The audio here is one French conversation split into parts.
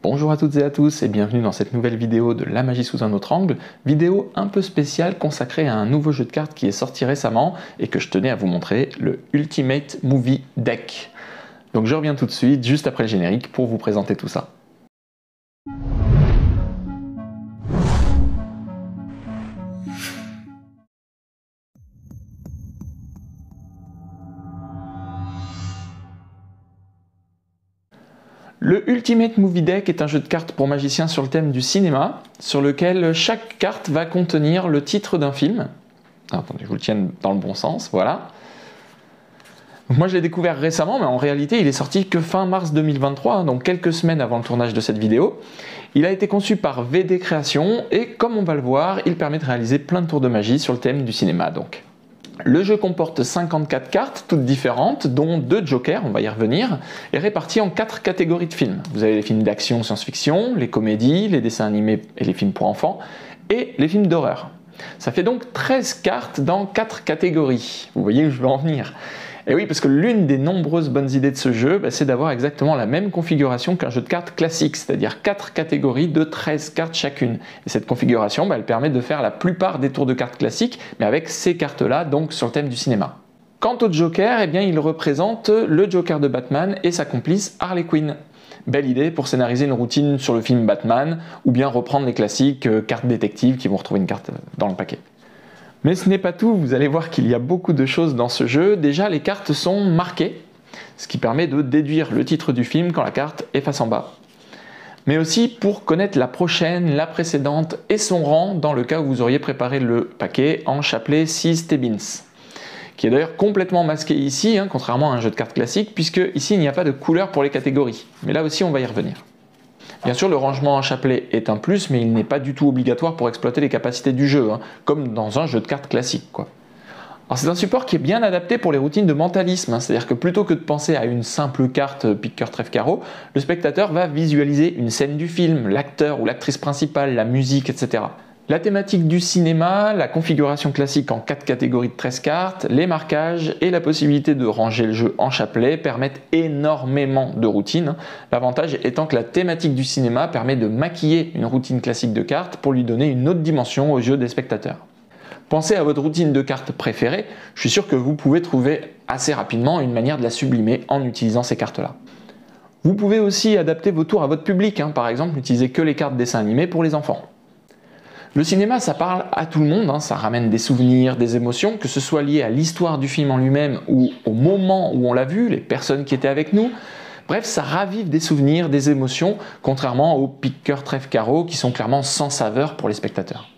Bonjour à toutes et à tous et bienvenue dans cette nouvelle vidéo de La magie sous un autre angle, vidéo un peu spéciale consacrée à un nouveau jeu de cartes qui est sorti récemment et que je tenais à vous montrer, le Ultimate Movie Deck. Donc je reviens tout de suite, juste après le générique, pour vous présenter tout ça. Le Ultimate Movie Deck est un jeu de cartes pour magiciens sur le thème du cinéma, sur lequel chaque carte va contenir le titre d'un film. Attendez, je vous le tienne dans le bon sens, voilà. Donc moi je l'ai découvert récemment, mais en réalité il est sorti que fin mars 2023, donc quelques semaines avant le tournage de cette vidéo. Il a été conçu par VD Création et comme on va le voir, il permet de réaliser plein de tours de magie sur le thème du cinéma donc. Le jeu comporte 54 cartes, toutes différentes, dont 2 jokers, on va y revenir, et réparties en 4 catégories de films. Vous avez les films d'action, science-fiction, les comédies, les dessins animés et les films pour enfants, et les films d'horreur. Ça fait donc 13 cartes dans 4 catégories. Vous voyez où je veux en venir. Et oui, parce que l'une des nombreuses bonnes idées de ce jeu, c'est d'avoir exactement la même configuration qu'un jeu de cartes classique, c'est-à-dire 4 catégories de 13 cartes chacune. Et cette configuration, elle permet de faire la plupart des tours de cartes classiques, mais avec ces cartes-là, donc sur le thème du cinéma. Quant au Joker, il représente le Joker de Batman et sa complice Harley Quinn. Belle idée pour scénariser une routine sur le film Batman, ou bien reprendre les classiques cartes détectives qui vont retrouver une carte dans le paquet. Mais ce n'est pas tout, vous allez voir qu'il y a beaucoup de choses dans ce jeu. Déjà, les cartes sont marquées, ce qui permet de déduire le titre du film quand la carte est face en bas. Mais aussi pour connaître la prochaine, la précédente et son rang dans le cas où vous auriez préparé le paquet en chapelet 6 Stebbins, qui est d'ailleurs complètement masqué ici, contrairement à un jeu de cartes classique, puisque ici il n'y a pas de couleur pour les catégories. Mais là aussi on va y revenir. Bien sûr, le rangement en chapelet est un plus, mais il n'est pas du tout obligatoire pour exploiter les capacités du jeu, comme dans un jeu de cartes classique, quoi. Alors c'est un support qui est bien adapté pour les routines de mentalisme, c'est-à-dire que plutôt que de penser à une simple carte pique, cœur, trèfle, carreau, le spectateur va visualiser une scène du film, l'acteur ou l'actrice principale, la musique, etc. La thématique du cinéma, la configuration classique en 4 catégories de 13 cartes, les marquages et la possibilité de ranger le jeu en chapelet permettent énormément de routines. L'avantage étant que la thématique du cinéma permet de maquiller une routine classique de cartes pour lui donner une autre dimension aux yeux des spectateurs. Pensez à votre routine de cartes préférée, je suis sûr que vous pouvez trouver assez rapidement une manière de la sublimer en utilisant ces cartes-là. Vous pouvez aussi adapter vos tours à votre public, par exemple n'utilisez que les cartes dessins animés pour les enfants. Le cinéma, ça parle à tout le monde, ça ramène des souvenirs, des émotions, que ce soit lié à l'histoire du film en lui-même ou au moment où on l'a vu, les personnes qui étaient avec nous. Bref, ça ravive des souvenirs, des émotions, contrairement aux pique, cœur, trèfle, carreau qui sont clairement sans saveur pour les spectateurs.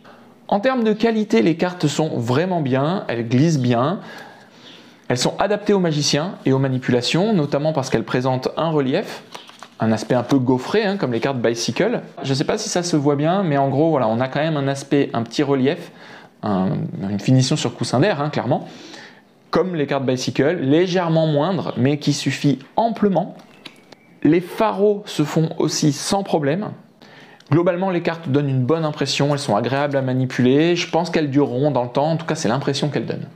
En termes de qualité, les cartes sont vraiment bien, elles glissent bien. Elles sont adaptées aux magiciens et aux manipulations, notamment parce qu'elles présentent un relief, un aspect un peu gaufré, comme les cartes Bicycle. Je ne sais pas si ça se voit bien, mais en gros, voilà, on a quand même un aspect, un petit relief, une finition sur coussin d'air, clairement, comme les cartes Bicycle, légèrement moindre, mais qui suffit amplement. Les pharaos se font aussi sans problème. Globalement, les cartes donnent une bonne impression, elles sont agréables à manipuler, je pense qu'elles dureront dans le temps, en tout cas c'est l'impression qu'elles donnent.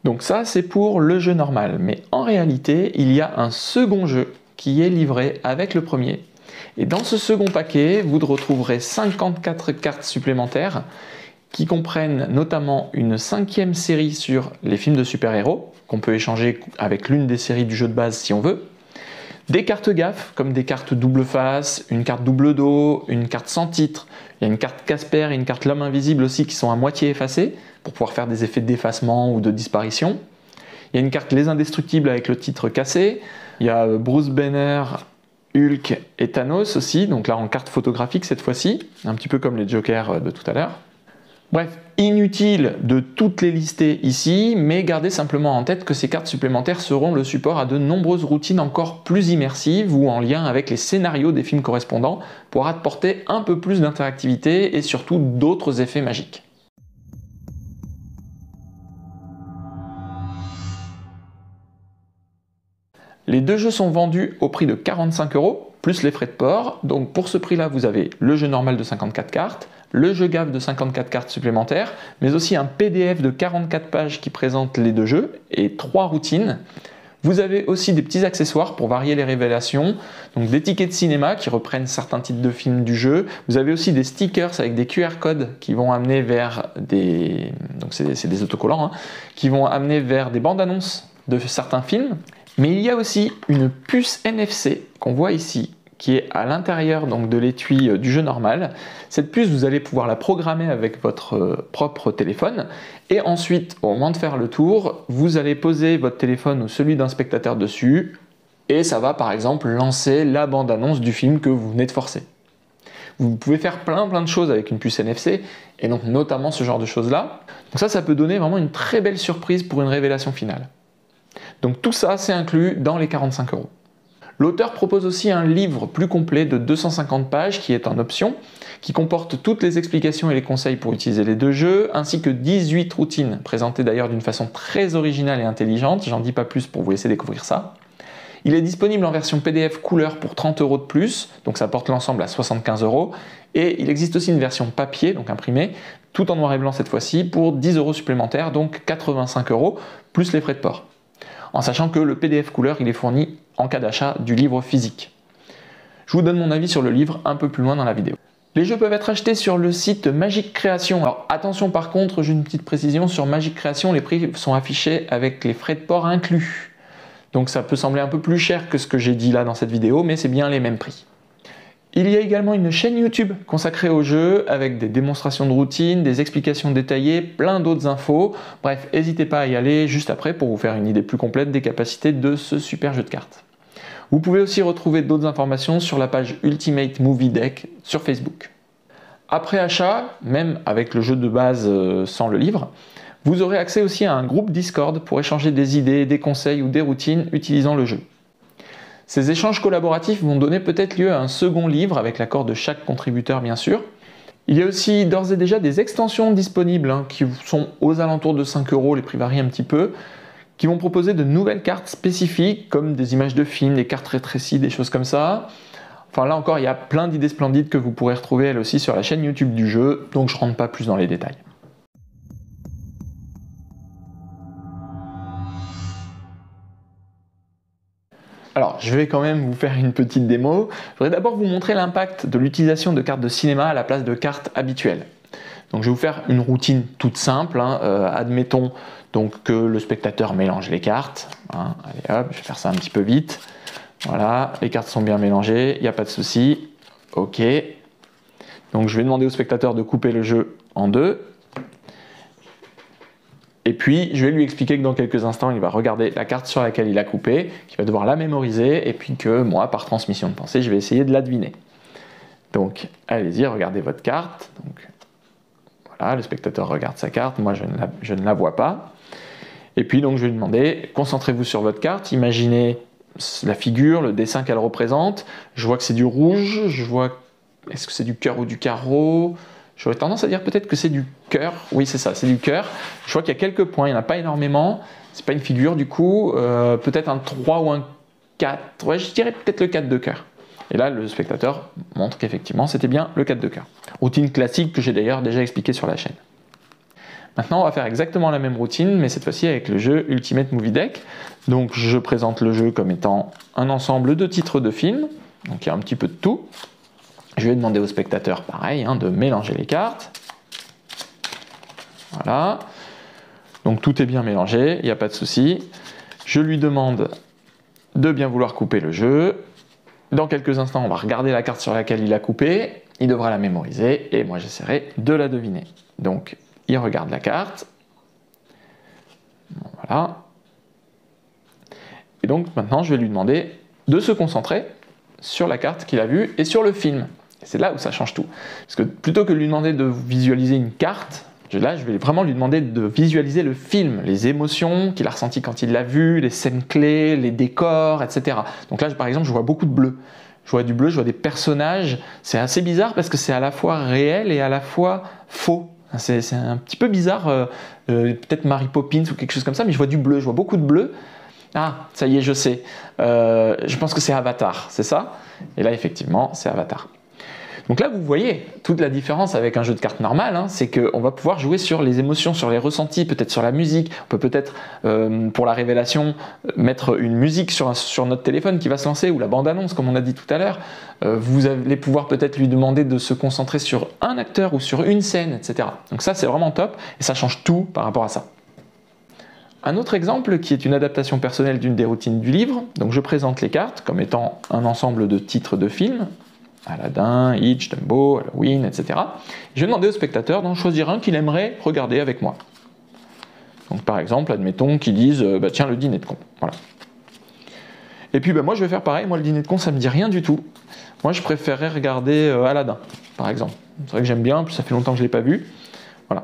Donc ça, c'est pour le jeu normal, mais en réalité, il y a un second jeu qui est livré avec le premier. Et dans ce second paquet, vous retrouverez 54 cartes supplémentaires qui comprennent notamment une 5e série sur les films de super-héros, qu'on peut échanger avec l'une des séries du jeu de base si on veut, des cartes gaffes, comme des cartes double face, une carte double dos, une carte sans titre, il y a une carte Casper et une carte L'Homme Invisible aussi qui sont à moitié effacées, pour pouvoir faire des effets d'effacement ou de disparition. Il y a une carte Les Indestructibles avec le titre cassé, il y a Bruce Banner, Hulk et Thanos aussi, donc là en carte photographique cette fois-ci, un petit peu comme les Jokers de tout à l'heure. Bref, inutile de toutes les lister ici, mais gardez simplement en tête que ces cartes supplémentaires seront le support à de nombreuses routines encore plus immersives ou en lien avec les scénarios des films correspondants pour apporter un peu plus d'interactivité et surtout d'autres effets magiques. Les 2 jeux sont vendus au prix de 45 €, plus les frais de port. Donc pour ce prix-là, vous avez le jeu normal de 54 cartes, le jeu gaffe de 54 cartes supplémentaires, mais aussi un PDF de 44 pages qui présente les 2 jeux et 3 routines. Vous avez aussi des petits accessoires pour varier les révélations, donc des tickets de cinéma qui reprennent certains titres de films du jeu. Vous avez aussi des stickers avec des QR codes qui vont amener vers des... donc c'est des autocollants, hein, qui vont amener vers des bandes annonces de certains films. Mais il y a aussi une puce NFC qu'on voit ici, qui est à l'intérieur donc de l'étui du jeu normal. Cette puce, vous allez pouvoir la programmer avec votre propre téléphone, et ensuite, au moment de faire le tour, vous allez poser votre téléphone ou celui d'un spectateur dessus, et ça va par exemple lancer la bande-annonce du film que vous venez de forcer. Vous pouvez faire plein de choses avec une puce NFC, et donc notamment ce genre de choses-là. Donc ça peut donner vraiment une très belle surprise pour une révélation finale. Donc tout ça, c'est inclus dans les 45 €. L'auteur propose aussi un livre plus complet de 250 pages qui est en option, qui comporte toutes les explications et les conseils pour utiliser les deux jeux, ainsi que 18 routines, présentées d'ailleurs d'une façon très originale et intelligente, j'en dis pas plus pour vous laisser découvrir ça. Il est disponible en version PDF couleur pour 30 € de plus, donc ça porte l'ensemble à 75 €, et il existe aussi une version papier, donc imprimée, tout en noir et blanc cette fois-ci, pour 10 € supplémentaires, donc 85 €, plus les frais de port. En sachant que le PDF couleur, il est fourni en cas d'achat du livre physique. Je vous donne mon avis sur le livre un peu plus loin dans la vidéo. Les jeux peuvent être achetés sur le site Magic Creation. Alors attention par contre, j'ai une petite précision, sur Magic Creation, les prix sont affichés avec les frais de port inclus. Donc ça peut sembler un peu plus cher que ce que j'ai dit là dans cette vidéo, mais c'est bien les mêmes prix. Il y a également une chaîne YouTube consacrée au jeu avec des démonstrations de routine, des explications détaillées, plein d'autres infos. Bref, n'hésitez pas à y aller juste après pour vous faire une idée plus complète des capacités de ce super jeu de cartes. Vous pouvez aussi retrouver d'autres informations sur la page Ultimate Movie Deck sur Facebook. Après achat, même avec le jeu de base sans le livre, vous aurez accès aussi à un groupe Discord pour échanger des idées, des conseils ou des routines utilisant le jeu. Ces échanges collaboratifs vont donner peut-être lieu à un second livre avec l'accord de chaque contributeur bien sûr. Il y a aussi d'ores et déjà des extensions disponibles qui sont aux alentours de 5 €, les prix varient un petit peu, qui vont proposer de nouvelles cartes spécifiques comme des images de films, des cartes rétrécies, des choses comme ça. Enfin là encore, il y a plein d'idées splendides que vous pourrez retrouver elles aussi sur la chaîne YouTube du jeu, donc je ne rentre pas plus dans les détails. Alors, je vais quand même vous faire une petite démo. Je voudrais d'abord vous montrer l'impact de l'utilisation de cartes de cinéma à la place de cartes habituelles. Donc, je vais vous faire une routine toute simple. Admettons donc que le spectateur mélange les cartes. Allez hop, je vais faire ça un petit peu vite. Voilà, les cartes sont bien mélangées, il n'y a pas de souci. Ok. Donc, je vais demander au spectateur de couper le jeu en deux. Et puis, je vais lui expliquer que dans quelques instants, il va regarder la carte sur laquelle il a coupé, qu'il va devoir la mémoriser, et puis que moi, par transmission de pensée, je vais essayer de la deviner. Donc, allez-y, regardez votre carte. Donc, voilà, le spectateur regarde sa carte, moi, je ne la vois pas. Et puis, donc, je vais lui demander, concentrez-vous sur votre carte, imaginez la figure, le dessin qu'elle représente. Je vois que c'est du rouge, je vois, est-ce que c'est du cœur ou du carreau ? J'aurais tendance à dire peut-être que c'est du cœur. Oui, c'est ça, c'est du cœur. Je vois qu'il y a quelques points, il n'y en a pas énormément. C'est pas une figure du coup. Peut-être un 3 ou un 4. Ouais, je dirais peut-être le 4 de cœur. Et là, le spectateur montre qu'effectivement, c'était bien le 4 de cœur. Routine classique que j'ai d'ailleurs déjà expliqué sur la chaîne. Maintenant, on va faire exactement la même routine, mais cette fois-ci avec le jeu Ultimate Movie Deck. Donc, je présente le jeu comme étant un ensemble de titres de films. Donc, il y a un petit peu de tout. Je vais demander au spectateur, pareil, de mélanger les cartes. Voilà. Donc tout est bien mélangé, il n'y a pas de souci. Je lui demande de bien vouloir couper le jeu. Dans quelques instants, on va regarder la carte sur laquelle il a coupé. Il devra la mémoriser et moi j'essaierai de la deviner. Donc il regarde la carte. Voilà. Et donc maintenant, je vais lui demander de se concentrer sur la carte qu'il a vue et sur le film. C'est là où ça change tout. Parce que plutôt que de lui demander de visualiser une carte, là je vais vraiment lui demander de visualiser le film, les émotions qu'il a ressenties quand il l'a vu, les scènes clés, les décors, etc. Donc là par exemple je vois beaucoup de bleu. Je vois du bleu, je vois des personnages. C'est assez bizarre parce que c'est à la fois réel et à la fois faux. C'est un petit peu bizarre, peut-être Mary Poppins ou quelque chose comme ça, mais je vois du bleu, je vois beaucoup de bleu. Ah, ça y est, je sais. Je pense que c'est Avatar, c'est ça? Et là effectivement, c'est Avatar. Donc là, vous voyez toute la différence avec un jeu de cartes normal, hein, c'est qu'on va pouvoir jouer sur les émotions, sur les ressentis, peut-être sur la musique. On peut peut-être, pour la révélation, mettre une musique sur notre téléphone qui va se lancer, ou la bande-annonce, comme on a dit tout à l'heure. Vous allez pouvoir peut-être lui demander de se concentrer sur un acteur ou sur une scène, etc. Donc ça, c'est vraiment top, et ça change tout par rapport à ça. Un autre exemple qui est une adaptation personnelle d'une des routines du livre, donc je présente les cartes comme étant un ensemble de titres de films, Aladdin, Hitch, Dumbo, Halloween, etc. Je vais demander au spectateur d'en choisir un qu'il aimerait regarder avec moi. Donc par exemple, admettons qu'ils disent tiens, le dîner de con. Voilà. Et puis moi je vais faire pareil, moi le dîner de con ça me dit rien du tout. Moi je préférerais regarder Aladdin, par exemple. C'est vrai que j'aime bien, puis ça fait longtemps que je ne l'ai pas vu. Voilà.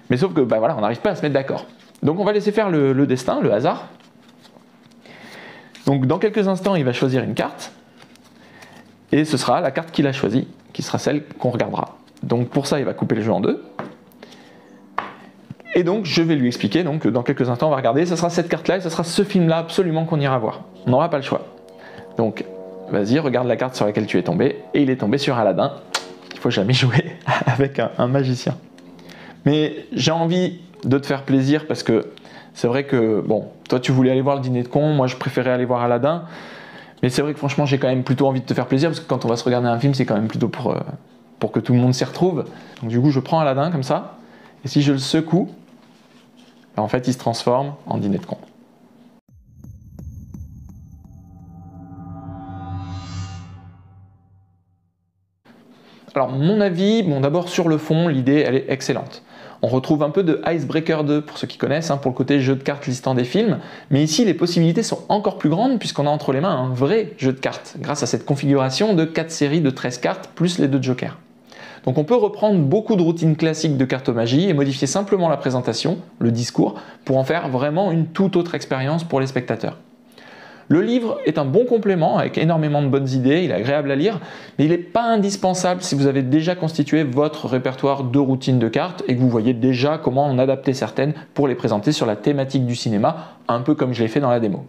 Mais sauf que voilà, on n'arrive pas à se mettre d'accord. Donc on va laisser faire le destin, le hasard. Donc dans quelques instants, il va choisir une carte. Et ce sera la carte qu'il a choisie, qui sera celle qu'on regardera. Donc pour ça, il va couper le jeu en deux. Et donc je vais lui expliquer, donc dans quelques instants, on va regarder, ce sera cette carte-là et ce sera ce film-là absolument qu'on ira voir. On n'aura pas le choix. Donc vas-y, regarde la carte sur laquelle tu es tombé. Et il est tombé sur Aladdin. Il ne faut jamais jouer avec un magicien. Mais j'ai envie de te faire plaisir parce que c'est vrai que, bon, toi tu voulais aller voir le dîner de con, moi je préférais aller voir Aladdin. Mais c'est vrai que franchement, j'ai quand même plutôt envie de te faire plaisir, parce que quand on va se regarder un film, c'est quand même plutôt pour que tout le monde s'y retrouve. Donc du coup, je prends Aladdin comme ça, et si je le secoue, en fait, il se transforme en dîner de con. Alors, mon avis, d'abord sur le fond, l'idée, elle est excellente. On retrouve un peu de Icebreaker 2, pour ceux qui connaissent, pour le côté jeu de cartes listant des films. Mais ici, les possibilités sont encore plus grandes puisqu'on a entre les mains un vrai jeu de cartes, grâce à cette configuration de 4 séries de 13 cartes, plus les 2 jokers. Donc on peut reprendre beaucoup de routines classiques de cartomagie et modifier simplement la présentation, le discours, pour en faire vraiment une toute autre expérience pour les spectateurs. Le livre est un bon complément avec énormément de bonnes idées, il est agréable à lire, mais il n'est pas indispensable si vous avez déjà constitué votre répertoire de routines de cartes et que vous voyez déjà comment en adapter certaines pour les présenter sur la thématique du cinéma, un peu comme je l'ai fait dans la démo.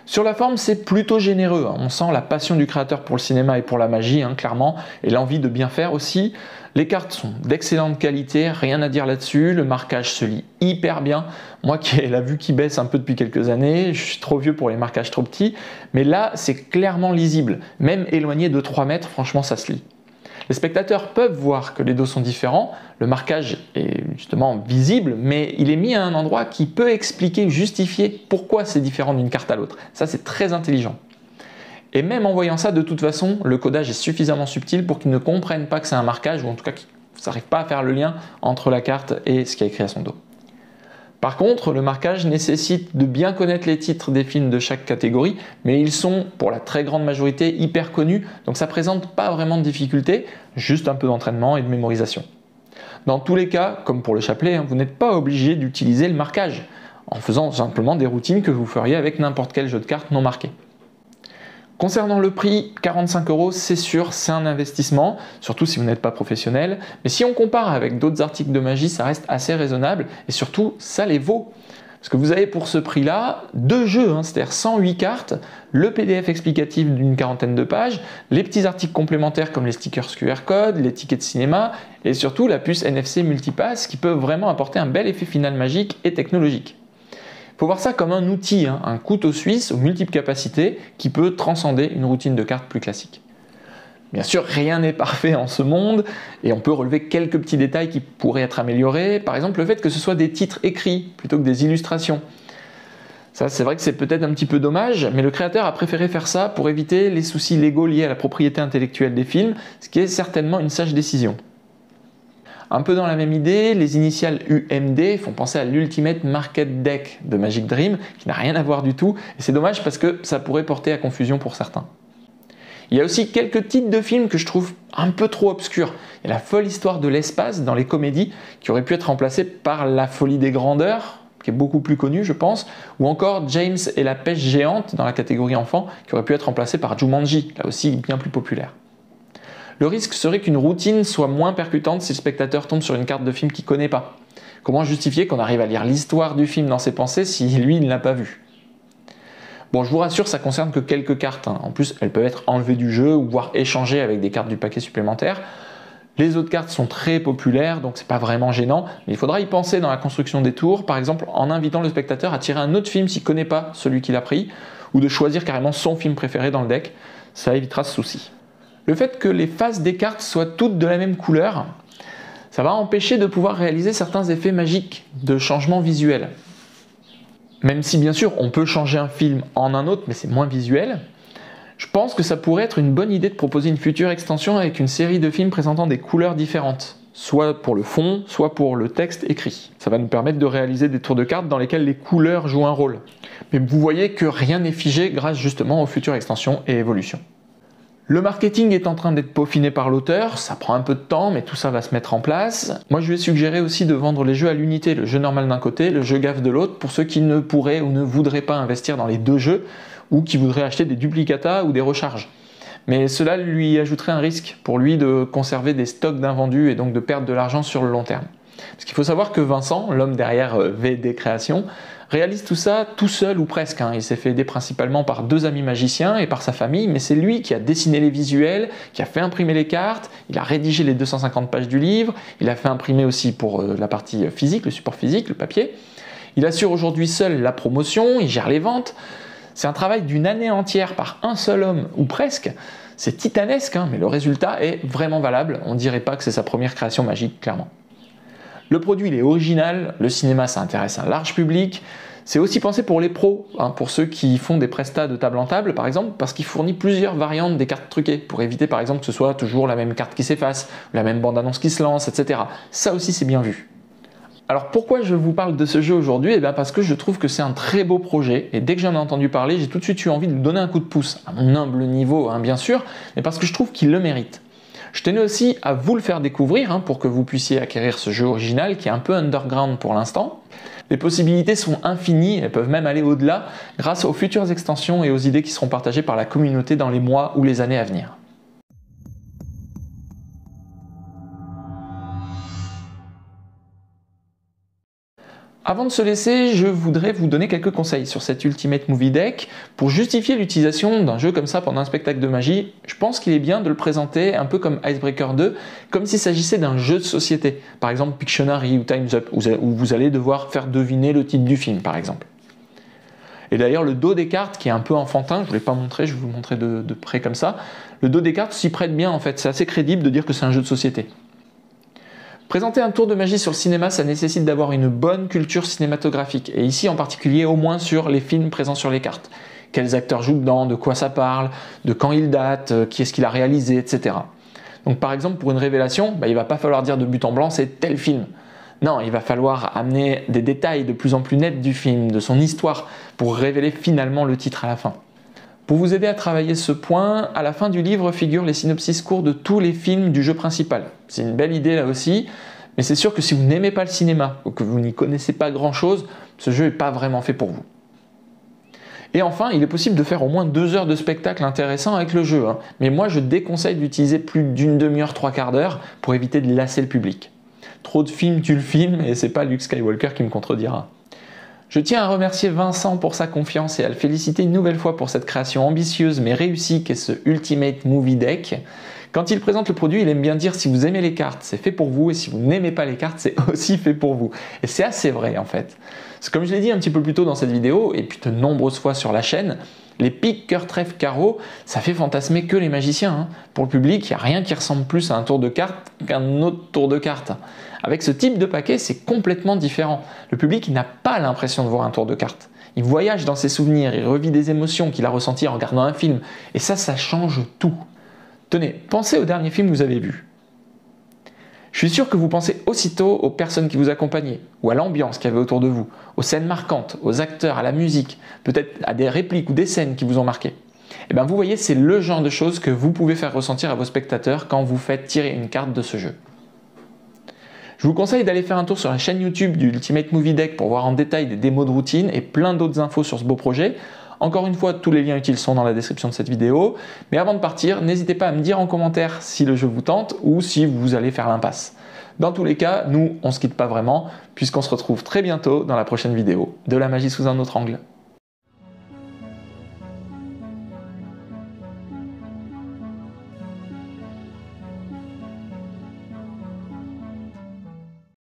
Sur la forme, c'est plutôt généreux, on sent la passion du créateur pour le cinéma et pour la magie, clairement, et l'envie de bien faire aussi. Les cartes sont d'excellente qualité, rien à dire là-dessus, le marquage se lit hyper bien. Moi qui ai la vue qui baisse un peu depuis quelques années, je suis trop vieux pour les marquages trop petits, mais là c'est clairement lisible, même éloigné de 3 mètres, franchement ça se lit. Les spectateurs peuvent voir que les dos sont différents, le marquage est justement visible, mais il est mis à un endroit qui peut expliquer, justifier pourquoi c'est différent d'une carte à l'autre. Ça c'est très intelligent. Et même en voyant ça, de toute façon, le codage est suffisamment subtil pour qu'ils ne comprennent pas que c'est un marquage, ou en tout cas qu'ils n'arrivent pas à faire le lien entre la carte et ce qui est écrit à son dos. Par contre, le marquage nécessite de bien connaître les titres des films de chaque catégorie, mais ils sont, pour la très grande majorité, hyper connus, donc ça ne présente pas vraiment de difficulté, juste un peu d'entraînement et de mémorisation. Dans tous les cas, comme pour le chapelet, vous n'êtes pas obligé d'utiliser le marquage, en faisant simplement des routines que vous feriez avec n'importe quel jeu de cartes non marqué. Concernant le prix, 45 €, c'est sûr, c'est un investissement, surtout si vous n'êtes pas professionnel. Mais si on compare avec d'autres articles de magie, ça reste assez raisonnable et surtout, ça les vaut. Parce que vous avez pour ce prix-là 2 jeux, c'est-à-dire 108 cartes, le PDF explicatif d'une 40aine de pages, les petits articles complémentaires comme les stickers QR code, les tickets de cinéma et surtout la puce NFC Multipass qui peut vraiment apporter un bel effet final magique et technologique. Il faut voir ça comme un outil, un couteau suisse aux multiples capacités qui peut transcender une routine de cartes plus classique. Bien sûr, rien n'est parfait en ce monde et on peut relever quelques petits détails qui pourraient être améliorés. Par exemple, le fait que ce soit des titres écrits plutôt que des illustrations. Ça, c'est vrai que c'est peut-être un petit peu dommage, mais le créateur a préféré faire ça pour éviter les soucis légaux liés à la propriété intellectuelle des films, ce qui est certainement une sage décision. Un peu dans la même idée, les initiales UMD font penser à l'Ultimate Market Deck de Magic Dream, qui n'a rien à voir du tout, et c'est dommage parce que ça pourrait porter à confusion pour certains. Il y a aussi quelques titres de films que je trouve un peu trop obscurs. Il y a La folle histoire de l'espace dans les comédies, qui aurait pu être remplacée par La folie des grandeurs, qui est beaucoup plus connu je pense, ou encore James et la pêche géante dans la catégorie enfant, qui aurait pu être remplacée par Jumanji, là aussi bien plus populaire. Le risque serait qu'une routine soit moins percutante si le spectateur tombe sur une carte de film qu'il ne connaît pas. Comment justifier qu'on arrive à lire l'histoire du film dans ses pensées si lui ne l'a pas vu? Bon, je vous rassure, ça concerne que quelques cartes, hein. En plus, elles peuvent être enlevées du jeu ou voire échangées avec des cartes du paquet supplémentaires. Les autres cartes sont très populaires, donc c'est pas vraiment gênant, mais il faudra y penser dans la construction des tours, par exemple en invitant le spectateur à tirer un autre film s'il ne connaît pas celui qu'il a pris, ou de choisir carrément son film préféré dans le deck, ça évitera ce souci. Le fait que les faces des cartes soient toutes de la même couleur, ça va empêcher de pouvoir réaliser certains effets magiques de changement visuel. Même si bien sûr on peut changer un film en un autre, mais c'est moins visuel, je pense que ça pourrait être une bonne idée de proposer une future extension avec une série de films présentant des couleurs différentes, soit pour le fond, soit pour le texte écrit. Ça va nous permettre de réaliser des tours de cartes dans lesquels les couleurs jouent un rôle. Mais vous voyez que rien n'est figé grâce justement aux futures extensions et évolutions. Le marketing est en train d'être peaufiné par l'auteur, ça prend un peu de temps, mais tout ça va se mettre en place. Moi je vais suggérer aussi de vendre les jeux à l'unité, le jeu normal d'un côté, le jeu gaffe de l'autre, pour ceux qui ne pourraient ou ne voudraient pas investir dans les deux jeux, ou qui voudraient acheter des duplicata ou des recharges. Mais cela lui ajouterait un risque pour lui de conserver des stocks d'invendus et donc de perdre de l'argent sur le long terme. Parce qu'il faut savoir que Vincent, l'homme derrière VD Création, réalise tout ça tout seul ou presque, hein. Il s'est fait aider principalement par 2 amis magiciens et par sa famille, mais c'est lui qui a dessiné les visuels, qui a fait imprimer les cartes, il a rédigé les 250 pages du livre, il a fait imprimer aussi pour la partie physique, le support physique, le papier. Il assure aujourd'hui seul la promotion, il gère les ventes. C'est un travail d'une année entière par un seul homme, ou presque. C'est titanesque, hein, mais le résultat est vraiment valable. On ne dirait pas que c'est sa première création magique, clairement. Le produit il est original, le cinéma ça intéresse un large public. C'est aussi pensé pour les pros, hein, pour ceux qui font des prestats de table en table par exemple, parce qu'il fournit plusieurs variantes des cartes truquées, pour éviter par exemple que ce soit toujours la même carte qui s'efface, la même bande-annonce qui se lance, etc. Ça aussi c'est bien vu. Alors pourquoi je vous parle de ce jeu aujourd'hui? Eh bien parce que je trouve que c'est un très beau projet, et dès que j'en ai entendu parler, j'ai tout de suite eu envie de lui donner un coup de pouce, à mon humble niveau hein, bien sûr, mais parce que je trouve qu'il le mérite. Je tenais aussi à vous le faire découvrir hein, pour que vous puissiez acquérir ce jeu original qui est un peu underground pour l'instant. Les possibilités sont infinies, elles peuvent même aller au-delà grâce aux futures extensions et aux idées qui seront partagées par la communauté dans les mois ou les années à venir. Avant de se laisser, je voudrais vous donner quelques conseils sur cet Ultimate Movie Deck. Pour justifier l'utilisation d'un jeu comme ça pendant un spectacle de magie, je pense qu'il est bien de le présenter un peu comme Icebreaker 2, comme s'il s'agissait d'un jeu de société, par exemple Pictionary ou Time's Up, où vous allez devoir faire deviner le titre du film par exemple. Et d'ailleurs le dos des cartes qui est un peu enfantin, je ne vous l'ai pas montré, je vais vous le montrer de près comme ça, le dos des cartes s'y prête bien en fait, c'est assez crédible de dire que c'est un jeu de société. Présenter un tour de magie sur le cinéma, ça nécessite d'avoir une bonne culture cinématographique, et ici en particulier au moins sur les films présents sur les cartes. Quels acteurs jouent dedans, de quoi ça parle, de quand ils datent, qui est-ce qu'il a réalisé, etc. Donc par exemple pour une révélation, il ne va pas falloir dire de but en blanc c'est tel film. Non, il va falloir amener des détails de plus en plus nets du film, de son histoire, pour révéler finalement le titre à la fin. Pour vous aider à travailler ce point, à la fin du livre figurent les synopsis courts de tous les films du jeu principal. C'est une belle idée là aussi, mais c'est sûr que si vous n'aimez pas le cinéma ou que vous n'y connaissez pas grand chose, ce jeu n'est pas vraiment fait pour vous. Et enfin, il est possible de faire au moins 2 heures de spectacle intéressant avec le jeu, hein. Mais moi je déconseille d'utiliser plus d'une demi-heure, 3/4 d'heure pour éviter de lasser le public. Trop de films tue le film et c'est pas Luke Skywalker qui me contredira. Je tiens à remercier Vincent pour sa confiance et à le féliciter une nouvelle fois pour cette création ambitieuse mais réussie qu'est ce Ultimate Movie Deck. Quand il présente le produit, il aime bien dire si vous aimez les cartes, c'est fait pour vous, et si vous n'aimez pas les cartes, c'est aussi fait pour vous. Et c'est assez vrai en fait. C'est comme je l'ai dit un petit peu plus tôt dans cette vidéo, et puis de nombreuses fois sur la chaîne, les piques, cœur, trèfle, carreau, ça fait fantasmer que les magiciens, hein. Pour le public, il n'y a rien qui ressemble plus à un tour de cartes qu'un autre tour de cartes. Avec ce type de paquet, c'est complètement différent. Le public n'a pas l'impression de voir un tour de cartes. Il voyage dans ses souvenirs, il revit des émotions qu'il a ressenties en regardant un film. Et ça change tout. Tenez, pensez au dernier film que vous avez vu. Je suis sûr que vous pensez aussitôt aux personnes qui vous accompagnaient, ou à l'ambiance qu'il y avait autour de vous, aux scènes marquantes, aux acteurs, à la musique, peut-être à des répliques ou des scènes qui vous ont marqué. Et bien vous voyez, c'est le genre de choses que vous pouvez faire ressentir à vos spectateurs quand vous faites tirer une carte de ce jeu. Je vous conseille d'aller faire un tour sur la chaîne YouTube du Ultimate Movie Deck pour voir en détail des démos de routine et plein d'autres infos sur ce beau projet. Encore une fois, tous les liens utiles sont dans la description de cette vidéo. Mais avant de partir, n'hésitez pas à me dire en commentaire si le jeu vous tente ou si vous allez faire l'impasse. Dans tous les cas, nous, on ne se quitte pas vraiment, puisqu'on se retrouve très bientôt dans la prochaine vidéo de la magie sous un autre angle.